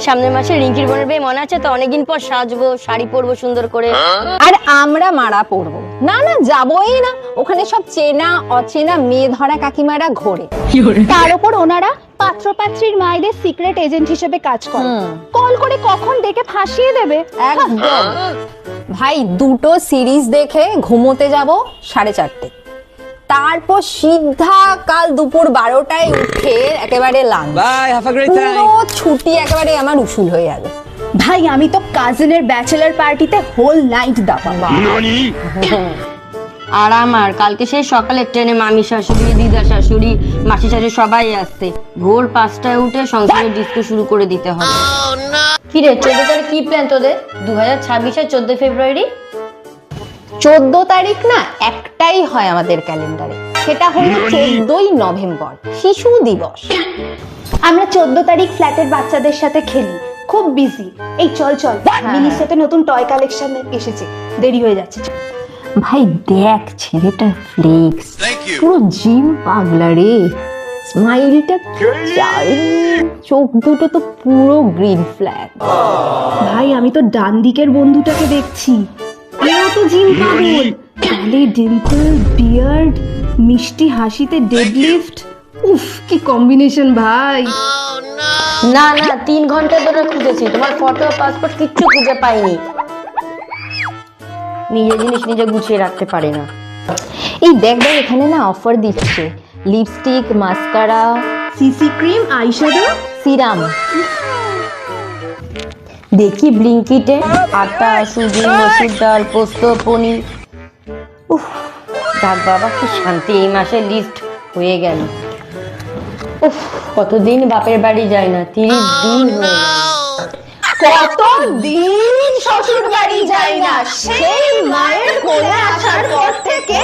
সামনের মাসে রিঙ্কির বোনের বিয়ে মনে আছে তো? অনেকদিন পর সাজবো, শাড়ি পরবো সুন্দর করে। আর আমরা মারা পড়বো না? না, যাবোই না। ওখানে সব চেনা অচেনা মেয়ে ধরা কাকিমারা ঘোরে। তার উপর ওনারা পাত্র পাত্রীর মায়েদের সিক্রেট এজেন্ট হিসেবে কাজ করে। কল করে কখন ডেকে ফাঁসিয়ে দেবে। একদম। ভাই, দুটো সিরিজ দেখে ঘুমোতে যাব 4:30, তারপর সিধা কাল দুপুর 12টায় উঠে একেবারে lunch. Bye, have a great time. পুরো ছুটি একেবারে আমার উসুল হয়ে যাবে। ভাই, আমি তো কাজিনের ব্যাচেলার পার্টিতে হোল নাইট দাপাবো। আর আমার কালকে সেই সকালে ট্রেনে মামি শাশুড়ি, দিদা শাশুড়ি, মাসি শাশুড়ি সবাই আসছে। ভোর 5টায় উঠে সংসারের ডিস্কো শুরু করে দিতে হবে। কি রে, 14 তারিখ কি প্ল্যান তোদের? 2026-এর 14 ফেব্রুয়ারি। 14 তারিখ না একটাই হয় আমাদের ক্যালেন্ডারে, সেটা হলো 14ই নভেম্বর, শিশু দিবস। আমরা 14 তারিখ ফ্ল্যাটের বাচ্চাদের সাথে খেলি, খুব বিজি। এই চল চল, মিনির সাথে নতুন টয় কালেকশন এসেছে, দেরি হয়ে যাচ্ছে। ভাই দেখ, ছেলেটা ফ্লেক্স, পুরো জিম পাগলা রে। স্মাইলটা চোখ দুটো তো পুরো গ্রিন ফ্ল্যাগ। ভাই, আমি তো ডান দিকের বন্ধুটাকে দেখছি, এও তো জিম পাগল। গালে ডিম্পল, বিয়ার্ড, মিষ্টি হাসিতে ডেডলিফট। উফ, কি কম্বিনেশন ভাই। না না, 3 ঘন্টা ধরে খুঁজেছি, তোমার ফটো পাসপোর্ট কিচ্ছু খুঁজে পাইনি। নিজের জিনিস নিজে গুছিয়ে রাখতে পারে না। এই দেখ দেখ, এখানে না অফার দিচ্ছে, lipstick, mascara, CC cream, eyeshadow, serum. দেখি ব্লিঙ্কিটে আটা, সুজি, মসুর ডাল, পোস্ত, পনির। উফ, ডাক বাবা, কি শান্তি, এই মাসে লিস্ট হয়ে গেল। উফ, কতদিন বাপের বাড়ি যায় না, 30 দিন হয়ে গেল। কতদিন শ্বশুর বাড়ি যাই না, সেই মায়ের কোলে আসার পর থেকে